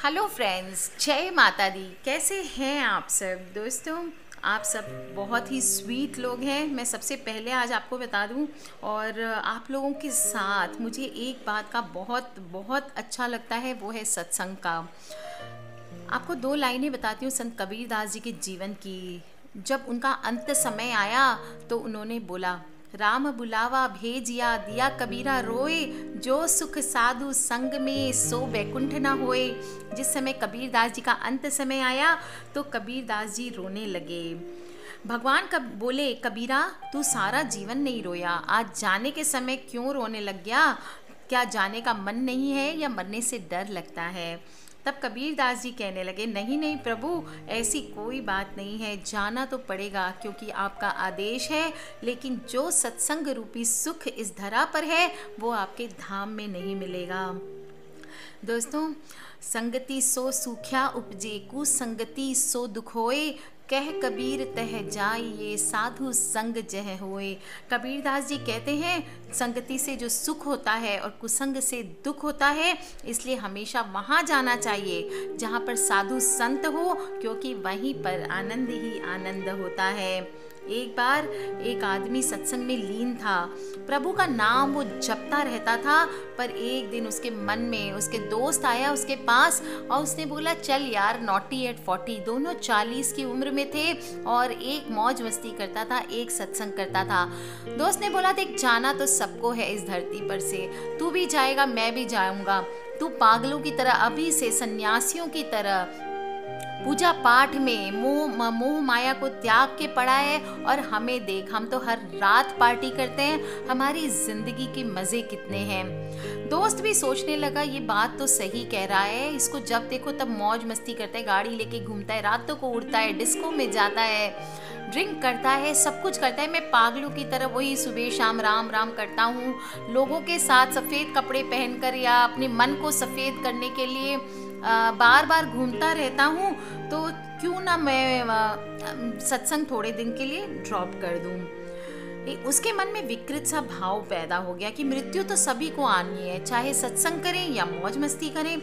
Hello friends, जय माता दी। कैसे हैं आप सब दोस्तों? आप सब बहुत ही स्वीट लोग हैं। मैं सबसे पहले आज आपको बता दूं, और आप लोगों के साथ मुझे एक बात का बहुत बहुत अच्छा लगता है, वो है सत्संग का। आपको दो लाइनें बताती हूँ संत कबीर दास जी के जीवन की। जब उनका अंत समय आया तो उन्होंने बोला, राम बुलावा भेजिया दिया कबीरा रोए, जो सुख साधु संग में सो बैकुंठ न होए। जिस समय कबीर दास जी का अंत समय आया तो कबीर दास जी रोने लगे। भगवान कब बोले, कबीरा तू सारा जीवन नहीं रोया, आज जाने के समय क्यों रोने लग गया? क्या जाने का मन नहीं है या मरने से डर लगता है? तब कबीर दास जी कहने लगे, नहीं नहीं प्रभु, ऐसी कोई बात नहीं है, जाना तो पड़ेगा क्योंकि आपका आदेश है। लेकिन जो सत्संग रूपी सुख इस धरा पर है वो आपके धाम में नहीं मिलेगा। दोस्तों, संगति सो सूख्या उपजे, कुसंगति सो दुख होए, कह कबीर तह जाइए साधु संग जह होए। कबीर दास जी कहते हैं, संगति से जो सुख होता है और कुसंग से दुख होता है, इसलिए हमेशा वहाँ जाना चाहिए जहाँ पर साधु संत हो, क्योंकि वहीं पर आनंद ही आनंद होता है। एक बार एक आदमी सत्संग में लीन था, प्रभु का नाम वो जपता रहता था, पर एक दिन उसके मन में उसके दोस्त आया उसके पास और उसने बोला, चल यार, नॉटी एट 40, दोनों 40 की उम्र में थे और एक मौज मस्ती करता था, एक सत्संग करता था। दोस्त ने बोला, देख जाना तो सबको है इस धरती पर से, तू भी जाएगा मैं भी जाऊंगा। तू पागलों की तरह, अभी से सन्यासियों की तरह पूजा पाठ में मोह माया को त्याग के पड़ा है, और हमें देख, हम तो हर रात पार्टी करते हैं, हमारी जिंदगी के मजे कितने हैं। दोस्त भी सोचने लगा, ये बात तो सही कह रहा है, इसको जब देखो तब मौज मस्ती करता है, गाड़ी लेके घूमता है, रातों को उड़ता है, डिस्को में जाता है, ड्रिंक करता है, सब कुछ करता है। मैं पागलों की तरह वही सुबह शाम राम राम करता हूँ, लोगों के साथ सफ़ेद कपड़े पहनकर या अपने मन को सफ़ेद करने के लिए बार बार घूमता रहता हूँ, तो क्यों ना मैं सत्संग थोड़े दिन के लिए ड्रॉप कर दूँ। उसके मन में विकृत सा भाव पैदा हो गया कि मृत्यु तो सभी को आनी है, चाहे सत्संग करें या मौज मस्ती करें।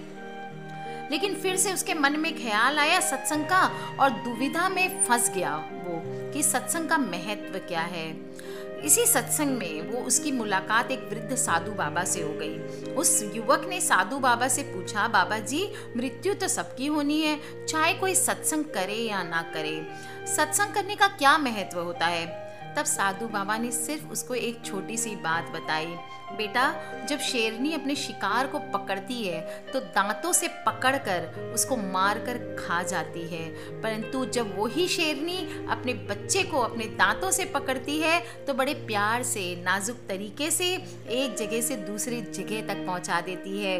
लेकिन फिर से उसके मन में ख्याल आया सत्संग का, और दुविधा में फंस गया वो कि सत्संग का महत्व क्या है। इसी सत्संग में वो उसकी मुलाकात एक वृद्ध साधु बाबा से हो गई। उस युवक ने साधु बाबा से पूछा, बाबा जी, मृत्यु तो सबकी होनी है, चाहे कोई सत्संग करे या ना करे, सत्संग करने का क्या महत्व होता है? तब साधु बाबा ने सिर्फ उसको एक छोटी सी बात बताई, बेटा, जब शेरनी अपने शिकार को पकड़ती है तो दांतों से पकड़कर उसको मारकर खा जाती है, परंतु जब वही शेरनी अपने बच्चे को अपने दांतों से पकड़ती है तो बड़े प्यार से, नाजुक तरीके से एक जगह से दूसरी जगह तक पहुंचा देती है।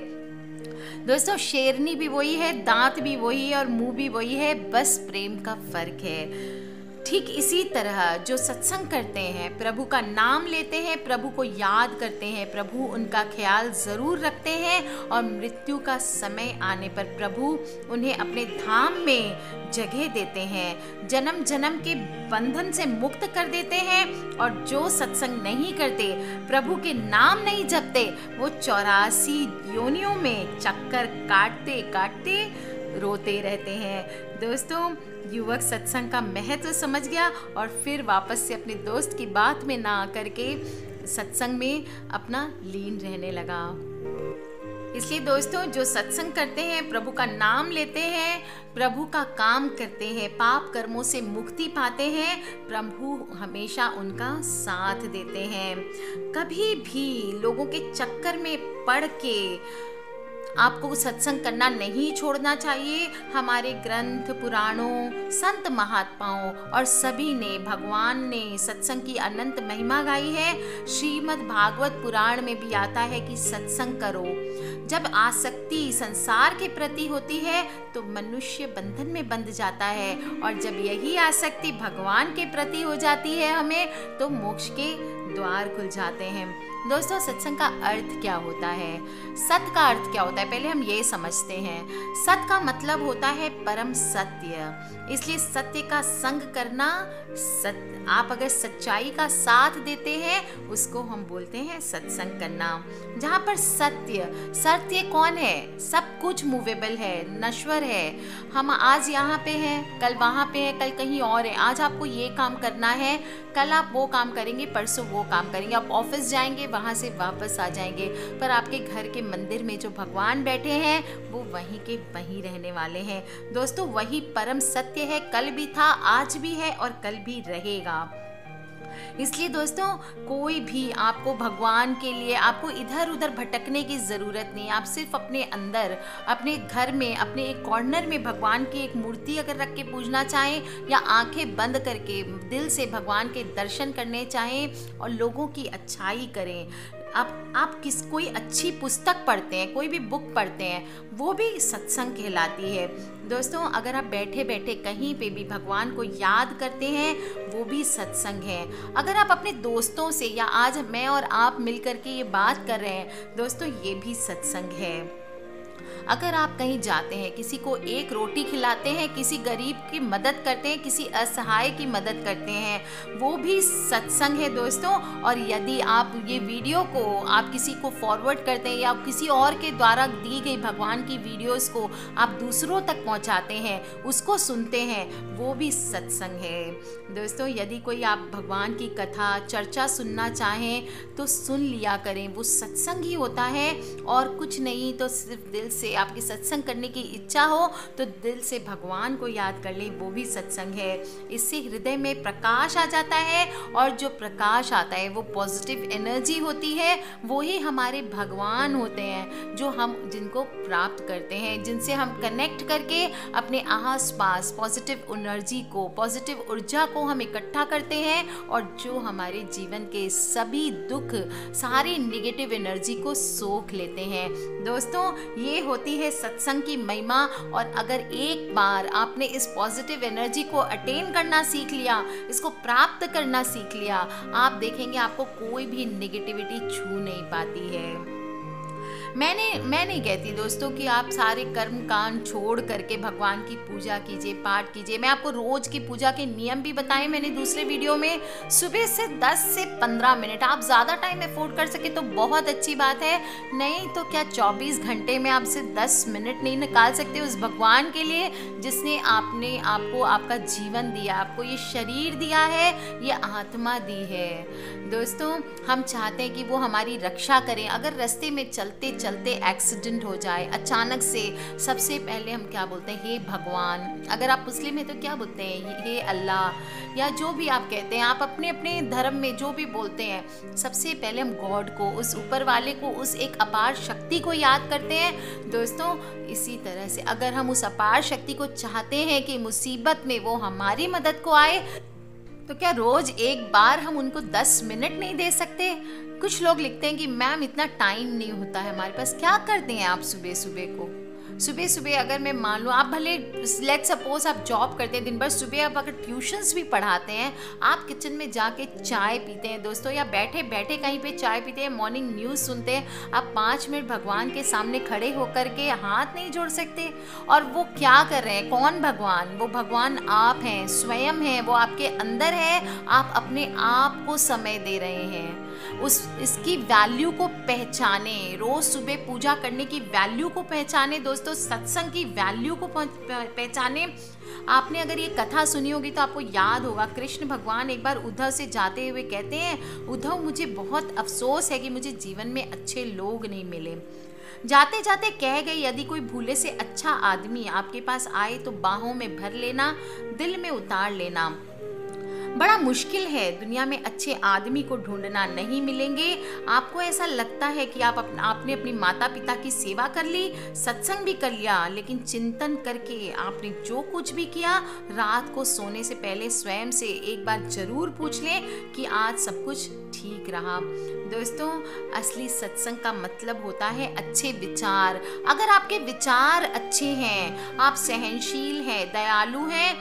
दोस्तों, शेरनी भी वही है, दांत भी वही है और मुंह भी वही है, बस प्रेम का फर्क है। ठीक इसी तरह जो सत्संग करते हैं, प्रभु का नाम लेते हैं, प्रभु को याद करते हैं, प्रभु उनका ख्याल ज़रूर रखते हैं, और मृत्यु का समय आने पर प्रभु उन्हें अपने धाम में जगह देते हैं, जन्म जन्म के बंधन से मुक्त कर देते हैं। और जो सत्संग नहीं करते, प्रभु के नाम नहीं जपते, वो 84 योनियों में चक्कर काटते काटते रोते रहते हैं। दोस्तों, युवक सत्संग का महत्व समझ गया और फिर वापस से अपने दोस्त की बात में ना आकर के सत्संग में अपना लीन रहने लगा। इसलिए दोस्तों, जो सत्संग करते हैं, प्रभु का नाम लेते हैं, प्रभु का काम करते हैं, पाप कर्मों से मुक्ति पाते हैं, प्रभु हमेशा उनका साथ देते हैं। कभी भी लोगों के चक्कर में पड़ के आपको सत्संग करना नहीं छोड़ना चाहिए। हमारे ग्रंथ, पुराणों, संत महात्माओं और सभी ने, भगवान ने सत्संग की अनंत महिमा गाई है। श्रीमद् भागवत पुराण में भी आता है कि सत्संग करो। जब आसक्ति संसार के प्रति होती है तो मनुष्य बंधन में बंध जाता है, और जब यही आसक्ति भगवान के प्रति हो जाती है हमें, तो मोक्ष के द्वार खुल जाते हैं। दोस्तों, सत्संग का अर्थ क्या होता है? सत का अर्थ क्या होता है, पहले हम ये समझते हैं। सत का मतलब होता है परम सत्य, इसलिए सत्य का संग करना। आप अगर सच्चाई का साथ देते हैं उसको हम बोलते हैं सत्संग करना। जहाँ पर सत्य, सत्य कौन है? सब कुछ मूवेबल है, नश्वर है। हम आज यहाँ पे हैं, कल वहाँ पे हैं, कल कहीं और है। आज आपको ये काम करना है, कल आप वो काम करेंगे, परसों वो काम करेंगे। आप ऑफिस जाएंगे, वहाँ से वापस आ जाएंगे, पर आपके घर के मंदिर में जो भगवान बैठे हैं वो वहीं के वहीं रहने वाले हैं। दोस्तों, वही परम सत्य है, कल भी था, आज भी है और कल भी रहेगा। इसलिए दोस्तों, कोई भी आपको भगवान के लिए आपको इधर उधर भटकने की ज़रूरत नहीं। आप सिर्फ अपने अंदर, अपने घर में, अपने एक कॉर्नर में भगवान की एक मूर्ति अगर रख के पूजना चाहें, या आंखें बंद करके दिल से भगवान के दर्शन करने चाहें और लोगों की अच्छाई करें। आप कोई अच्छी पुस्तक पढ़ते हैं, कोई भी बुक पढ़ते हैं, वो भी सत्संग कहलाती है। दोस्तों, अगर आप बैठे बैठे कहीं पे भी भगवान को याद करते हैं, वो भी सत्संग है। अगर आप अपने दोस्तों से, या आज मैं और आप मिल करके ये बात कर रहे हैं दोस्तों, ये भी सत्संग है। अगर आप कहीं जाते हैं, किसी को एक रोटी खिलाते हैं, किसी गरीब की मदद करते हैं, किसी असहाय की मदद करते हैं, वो भी सत्संग है दोस्तों। और यदि आप ये वीडियो को आप किसी को फॉरवर्ड करते हैं, या किसी और के द्वारा दी गई भगवान की वीडियोस को आप दूसरों तक पहुंचाते हैं, उसको सुनते हैं, वो भी सत्संग है दोस्तों। यदि कोई आप भगवान की कथा, चर्चा सुनना चाहें तो सुन लिया करें, वो सत्संग ही होता है और कुछ नहीं। तो सिर्फ दिल से आपकी सत्संग करने की इच्छा हो तो दिल से भगवान को याद कर लें, वो भी सत्संग है। इससे हृदय में प्रकाश आ जाता है, और जो प्रकाश आता है वो पॉजिटिव एनर्जी होती है। वो ही हमारे भगवान होते हैं, जो हम जिनको प्राप्त करते हैं, जिनसे हम कनेक्ट करके अपने आस पास पॉजिटिव एनर्जी को, पॉजिटिव ऊर्जा को हम इकट्ठा करते हैं, और जो हमारे जीवन के सभी दुख, सारी नेगेटिव एनर्जी को सोख लेते हैं। दोस्तों, ये होती है सत्संग की महिमा। और अगर एक बार आपने इस पॉजिटिव एनर्जी को अटेन करना सीख लिया, इसको प्राप्त करना सीख लिया, आप देखेंगे आपको कोई भी नेगेटिविटी छू नहीं पाती है। मैं नहीं कहती दोस्तों कि आप सारे कर्म कांड छोड़ करके भगवान की पूजा कीजिए, पाठ कीजिए। मैं आपको रोज की पूजा के नियम भी बताए मैंने दूसरे वीडियो में। सुबह से 10 से 15 मिनट, आप ज़्यादा टाइम अफोर्ड कर सके तो बहुत अच्छी बात है, नहीं तो क्या 24 घंटे में आपसे 10 मिनट नहीं निकाल सकते उस भगवान के लिए जिसने आपको आपका जीवन दिया, आपको ये शरीर दिया है, ये आत्मा दी है। दोस्तों, हम चाहते हैं कि वो हमारी रक्षा करें। अगर रास्ते में चलते चलते एक्सीडेंट हो जाए अचानक से, सबसे पहले हम क्या बोलते हैं? हे भगवान। अगर आप मुस्लिम हैं तो क्या बोलते हैं? हे अल्लाह, या जो भी आप कहते हैं, आप अपने अपने धर्म में जो भी बोलते हैं, सबसे पहले हम गॉड को, उस ऊपर वाले को, उस एक अपार शक्ति को याद करते हैं। दोस्तों, इसी तरह से अगर हम उस अपार शक्ति को चाहते हैं कि मुसीबत में वो हमारी मदद को आए, तो क्या रोज एक बार हम उनको 10 मिनट नहीं दे सकते? कुछ लोग लिखते हैं कि मैम इतना टाइम नहीं होता है हमारे पास। क्या करते हैं आप सुबह सुबह अगर मैं मान लो, आप भले लेट सपोज आप जॉब करते हैं दिन भर, सुबह आप अगर ट्यूशन्स भी पढ़ाते हैं, आप किचन में जाके चाय पीते हैं दोस्तों, या बैठे बैठे कहीं पे चाय पीते हैं, मॉर्निंग न्यूज़ सुनते हैं, आप 5 मिनट भगवान के सामने खड़े होकर के हाथ नहीं जोड़ सकते? और वो क्या कर रहे हैं? कौन भगवान? वो भगवान आप हैं, स्वयं हैं, वो आपके अंदर है। आप अपने आप को समय दे रहे हैं, इसकी वैल्यू को पहचाने, रोज सुबह पूजा करने की वैल्यू को पहचाने दोस्तों, सत्संग की वैल्यू को पहचाने। आपने अगर ये कथा सुनी होगी तो आपको याद होगा, कृष्ण भगवान एक बार उद्धव से जाते हुए कहते हैं, उद्धव मुझे बहुत अफसोस है कि मुझे जीवन में अच्छे लोग नहीं मिले। जाते जाते कह गए, यदि कोई भूले से अच्छा आदमी आपके पास आए तो बाहों में भर लेना, दिल में उतार लेना। बड़ा मुश्किल है, दुनिया में अच्छे आदमी को ढूंढना, नहीं मिलेंगे। आपको ऐसा लगता है कि आपने अपनी माता पिता की सेवा कर ली, सत्संग भी कर लिया, लेकिन चिंतन करके आपने जो कुछ भी किया, रात को सोने से पहले स्वयं से एक बार जरूर पूछ लें कि आज सब कुछ ठीक रहा। दोस्तों, असली सत्संग का मतलब होता है अच्छे विचार। अगर आपके विचार अच्छे हैं, आप सहनशील हैं, दयालु हैं,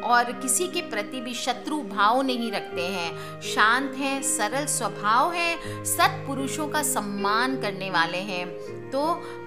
और किसी के प्रति भी शत्रु भाव नहीं रखते हैं, शांत हैं, सरल स्वभाव हैं, सत्पुरुषों का सम्मान करने वाले हैं। तो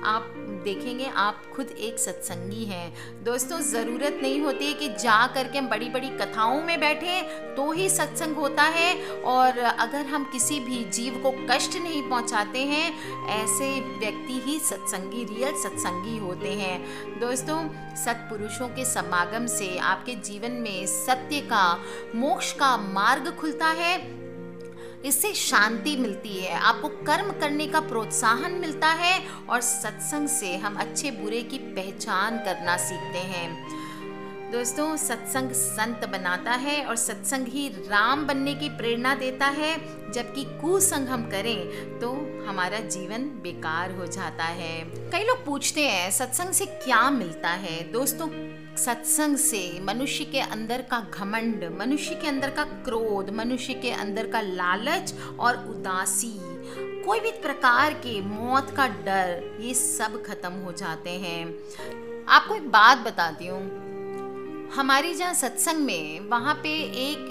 आप देखेंगे आप खुद एक सत्संगी हैं। दोस्तों, ज़रूरत नहीं होती है कि जा करके हम बड़ी बड़ी कथाओं में बैठें तो ही सत्संग होता है, और अगर हम किसी भी जीव को कष्ट नहीं पहुंचाते हैं, ऐसे व्यक्ति ही सत्संगी, रियल सत्संगी होते हैं। दोस्तों, सत्पुरुषों के समागम से आपके जीवन में सत्य का, मोक्ष का मार्ग खुलता है। इससे शांति मिलती है, आपको कर्म करने का प्रोत्साहन मिलता है, और सत्संग से हम अच्छे बुरे की पहचान करना सीखते हैं। दोस्तों, सत्संग संत बनाता है और सत्संग ही राम बनने की प्रेरणा देता है, जबकि कुसंग हम करें तो हमारा जीवन बेकार हो जाता है। कई लोग पूछते हैं सत्संग से क्या मिलता है। दोस्तों, सत्संग से मनुष्य के अंदर का घमंड, मनुष्य के अंदर का क्रोध, मनुष्य के अंदर का लालच और उदासी, कोई भी प्रकार के मौत का डर, ये सब खत्म हो जाते हैं। आपको एक बात बताती हूँ, हमारी जहाँ सत्संग में, वहाँ पे एक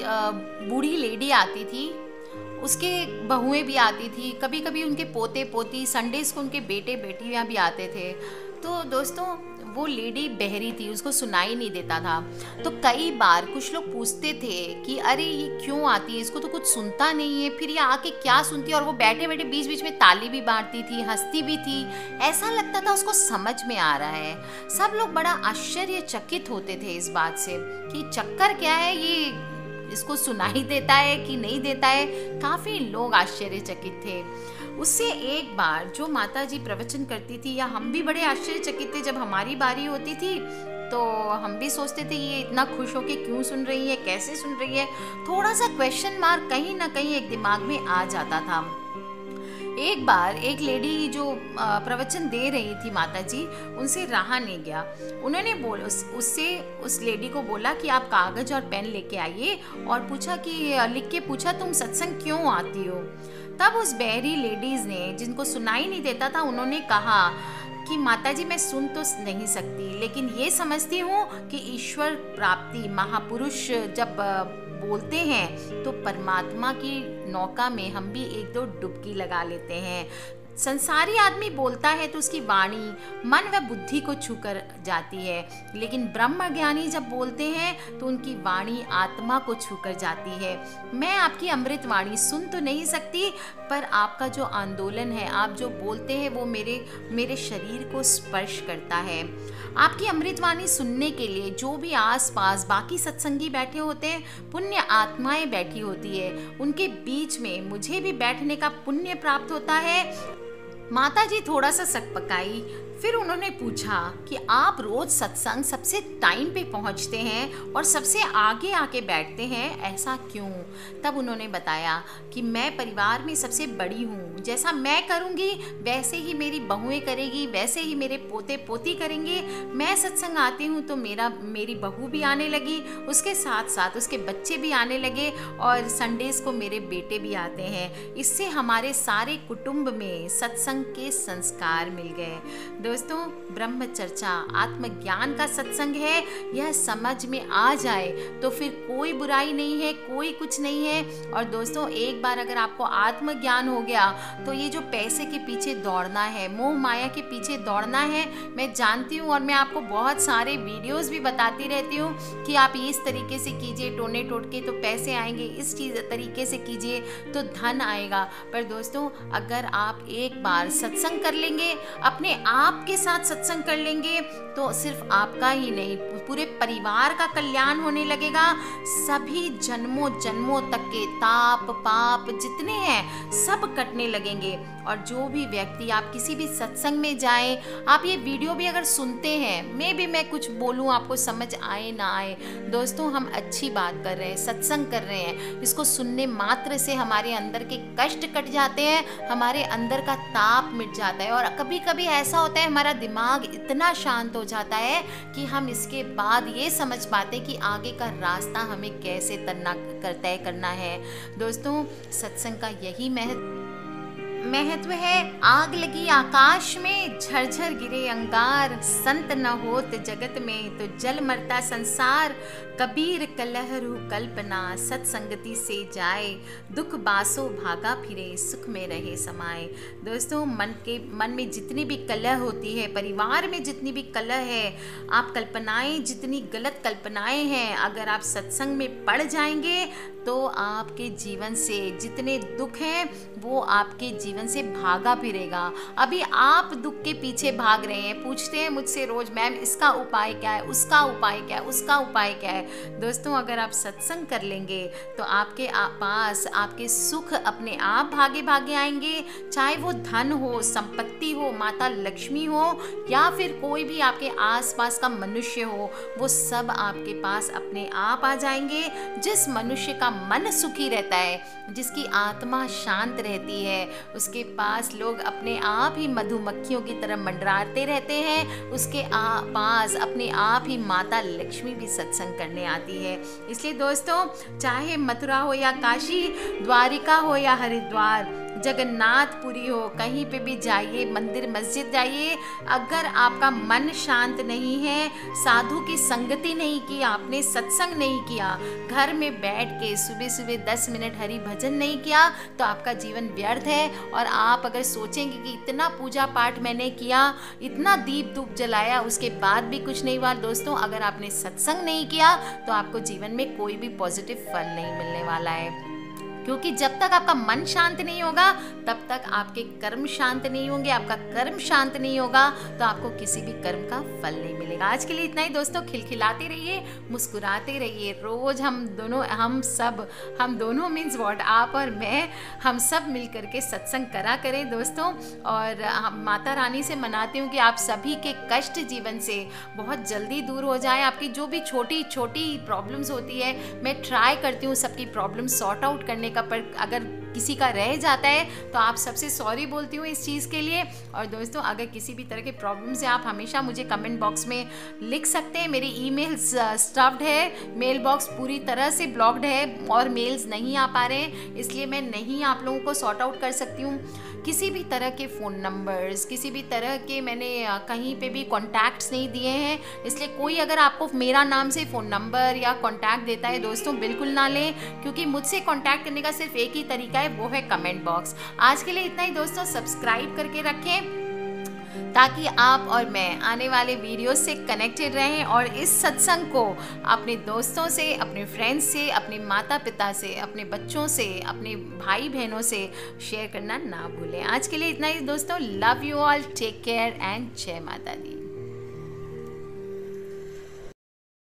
बूढ़ी लेडी आती थी, उसके बहुएं भी आती थी, कभी कभी उनके पोते पोती, संडेज को उनके बेटे बेटियाँ भी आते थे। तो दोस्तों, वो लेडी बहरी थी, उसको सुनाई नहीं देता था। तो कई बार कुछ लोग पूछते थे कि अरे ये क्यों आती है, इसको तो कुछ सुनता नहीं है, फिर ये आके क्या सुनती है। और वो बैठे बैठे बीच बीच में ताली भी मारती थी, हंसती भी थी, ऐसा लगता था उसको समझ में आ रहा है। सब लोग बड़ा आश्चर्यचकित होते थे इस बात से कि चक्कर क्या है, ये इसको सुनाई देता है कि नहीं देता है। काफ़ी लोग आश्चर्यचकित थे। उससे एक बार जो माता जी प्रवचन करती थी, या हम भी बड़े आश्चर्यचकित थे जब हमारी बारी होती थी, तो हम भी सोचते थे ये इतना खुश होके क्यों सुन रही है, कैसे सुन रही है। थोड़ा सा क्वेश्चन मार्क कहीं ना कहीं एक दिमाग में आ जाता था। एक बार एक लेडी जो प्रवचन दे रही थी माता जी, उनसे रहा नहीं गया। उन्होंने उस लेडी को बोला कि आप कागज और पेन लेके आइए, और पूछा कि लिख के पूछा तुम सत्संग क्यों आती हो। तब उस बहरी लेडीज ने, जिनको सुनाई नहीं देता था, उन्होंने कहा कि माता जी, मैं सुन तो नहीं सकती, लेकिन ये समझती हूँ कि ईश्वर प्राप्ति, महापुरुष जब बोलते हैं तो परमात्मा की नौका में हम भी एक दो डुबकी लगा लेते हैं। संसारी आदमी बोलता है तो उसकी वाणी मन व बुद्धि को छूकर जाती है, लेकिन ब्रह्म ज्ञानी जब बोलते हैं तो उनकी वाणी आत्मा को छूकर जाती है। मैं आपकी अमृत वाणी सुन तो नहीं सकती, पर आपका जो आंदोलन है, आप जो बोलते हैं, वो मेरे शरीर को स्पर्श करता है। आपकी अमृतवाणी सुनने के लिए जो भी आसपास बाकी सत्संगी बैठे होते हैं, पुण्य आत्माएं बैठी होती है, उनके बीच में मुझे भी बैठने का पुण्य प्राप्त होता है। माता जी थोड़ा सा सकपकाई, फिर उन्होंने पूछा कि आप रोज सत्संग सबसे टाइम पे पहुंचते हैं और सबसे आगे आके बैठते हैं, ऐसा क्यों? तब उन्होंने बताया कि मैं परिवार में सबसे बड़ी हूँ, जैसा मैं करूँगी वैसे ही मेरी बहुएं करेगी, वैसे ही मेरे पोते पोती करेंगे। मैं सत्संग आती हूँ तो मेरी बहू भी आने लगी, उसके साथ साथ उसके बच्चे भी आने लगे, और संडेज को मेरे बेटे भी आते हैं। इससे हमारे सारे कुटुंब में सत्संग के संस्कार मिल गए। दोस्तों, ब्रह्म चर्चा आत्मज्ञान का सत्संग है। यह समझ में आ जाए तो फिर कोई बुराई नहीं है, कोई कुछ नहीं है। और दोस्तों, एक बार अगर आपको आत्मज्ञान हो गया तो ये जो पैसे के पीछे दौड़ना है, मोह माया के पीछे दौड़ना है, मैं जानती हूँ, और मैं आपको बहुत सारे वीडियोस भी बताती रहती हूँ कि आप इस तरीके से कीजिए, टोने टोटके तो पैसे आएंगे, इस तरीके से कीजिए तो धन आएगा। पर दोस्तों, अगर आप एक बार सत्संग कर लेंगे, अपने आप के साथ सत्संग कर लेंगे, तो सिर्फ आपका ही नहीं, पूरे परिवार का कल्याण होने लगेगा। सभी जन्मों जन्मों तक के ताप पाप जितने हैं सब कटने लगेंगे। और जो भी व्यक्ति, आप किसी भी सत्संग में जाएं, आप ये वीडियो भी अगर सुनते हैं, मैं कुछ बोलूं आपको समझ आए ना आए, दोस्तों हम अच्छी बात कर रहे हैं, सत्संग कर रहे हैं, इसको सुनने मात्र से हमारे अंदर के कष्ट कट जाते हैं, हमारे अंदर का ताप मिट जाता है। और कभी कभी ऐसा होता है, हमारा दिमाग इतना शांत हो जाता है कि हम इसके बाद ये समझ पाते कि आगे का रास्ता हमें कैसे तय करना है। दोस्तों, सत्संग का यही महत्व महत्व है। आग लगी आकाश में, झरझर गिरे अंगार, संत न होत जगत में तो जल मरता संसार। कबीर कलहरू कल्पना, सत्संगति से जाए, दुख बासो भागा फिरे, सुख में रहे समाए। दोस्तों, मन में जितनी भी कलह होती है, परिवार में जितनी भी कलह है, आप कल्पनाएं जितनी गलत कल्पनाएं हैं, अगर आप सत्संग में पड़ जाएंगे तो आपके जीवन से जितने दुख हैं वो आपके जीवन से भागा फिरेगा। अभी आप दुख के पीछे भाग रहे हैं, पूछते हैं मुझसे रोज, मैम इसका उपाय क्या है, उसका उपाय क्या है, उसका उपाय क्या है। दोस्तों, अगर आप सत्संग कर लेंगे तो आपके पास आपके सुख अपने आप भागे भागे आएंगे। चाहे वो धन हो, संपत्ति हो, माता लक्ष्मी हो, या फिर कोई भी आपके आसपास का मनुष्य हो, वो सब आपके पास अपने आप आ जाएंगे। जिस मनुष्य का मन सुखी रहता है, जिसकी आत्मा शांत रहती है, उसके पास लोग अपने आप ही मधुमक्खियों की तरह मंडराते रहते हैं। उसके पास अपने आप ही माता लक्ष्मी भी सत्संग करने आती है। इसलिए दोस्तों, चाहे मथुरा हो या काशी, द्वारिका हो या हरिद्वार, जगन्नाथपुरी हो, कहीं पे भी जाइए, मंदिर मस्जिद जाइए, अगर आपका मन शांत नहीं है, साधु की संगति नहीं की आपने, सत्संग नहीं किया, घर में बैठ के सुबह सुबह 10 मिनट हरि भजन नहीं किया, तो आपका जीवन व्यर्थ है। और आप अगर सोचेंगे कि इतना पूजा पाठ मैंने किया, इतना दीप धूप जलाया, उसके बाद भी कुछ नहीं हुआ, दोस्तों, अगर आपने सत्संग नहीं किया तो आपको जीवन में कोई भी पॉजिटिव फल नहीं मिलने वाला है। क्योंकि जब तक आपका मन शांत नहीं होगा तब तक आपके कर्म शांत नहीं होंगे, आपका कर्म शांत नहीं होगा तो आपको किसी भी कर्म का फल नहीं मिलेगा। आज के लिए इतना ही दोस्तों। खिलखिलाते रहिए, मुस्कुराते रहिए। रोज हम दोनों मीन्स व्हाट, आप और मैं, हम सब मिल करके सत्संग करा करें दोस्तों। और हम माता रानी से मनाती हूँ कि आप सभी के कष्ट जीवन से बहुत जल्दी दूर हो जाए। आपकी जो भी छोटी छोटी प्रॉब्लम्स होती है, मैं ट्राई करती हूँ सबकी प्रॉब्लम सॉर्ट आउट करने का, पर अगर किसी का रह जाता है तो आप सबसे सॉरी बोलती हूँ इस चीज़ के लिए। और दोस्तों, अगर किसी भी तरह के प्रॉब्लम से आप हमेशा मुझे कमेंट बॉक्स में लिख सकते हैं। मेरी ईमेल्स स्टफ्ड है, मेल बॉक्स पूरी तरह से ब्लॉक्ड है और मेल्स नहीं आ पा रहे हैं, इसलिए मैं नहीं आप लोगों को सॉर्ट आउट कर सकती हूँ। किसी भी तरह के फ़ोन नंबर्स, किसी भी तरह के मैंने कहीं पे भी कॉन्टैक्ट्स नहीं दिए हैं, इसलिए कोई अगर आपको मेरा नाम से फ़ोन नंबर या कॉन्टैक्ट देता है दोस्तों, बिल्कुल ना लें, क्योंकि मुझसे कॉन्टैक्ट करने का सिर्फ एक ही तरीका है, वो है कमेंट बॉक्स। आज के लिए इतना ही दोस्तों। सब्सक्राइब करके रखें ताकि आप और मैं आने वाले वीडियोस से कनेक्टेड रहें, और इस सत्संग को अपने दोस्तों से, अपने फ्रेंड्स से, अपने माता पिता से, अपने बच्चों से, अपने भाई बहनों से शेयर करना ना भूलें। आज के लिए इतना ही दोस्तों। Love you all, take care and जय माता दी।